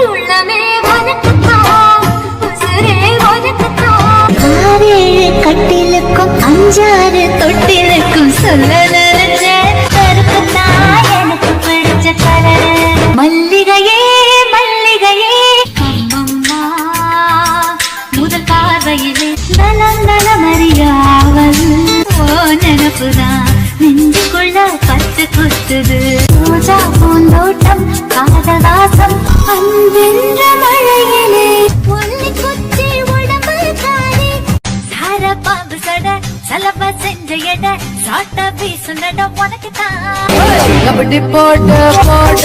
உள்ளமே உனக்குத்தான், உசுரே உனக்குத்தான். 6 கட்டிலுக்கும் 5 தொட்டிலுக்கும் சொல்ல நினைச்ச கருப்புத்தான் எனக்கு பிடிச்ச கலர். மல்லிகையே மல்லிகையே அம்மம்மா, முதல் பார்வையிலே நலம் நலமறியாவல் நினப்புதான் நெஞ்சுக்குள்ள பத்து குத்துது. ரோஜா பூந்தோட்டம் காதவாசம் அன்பென்ற மழையிலே ஒல்லி குச்சி உடம்பு காரி சார பாம்பு சட சலப செஞ்ச எட சாட்ட வீசு நட உனக்கு தான். கபடி போட போட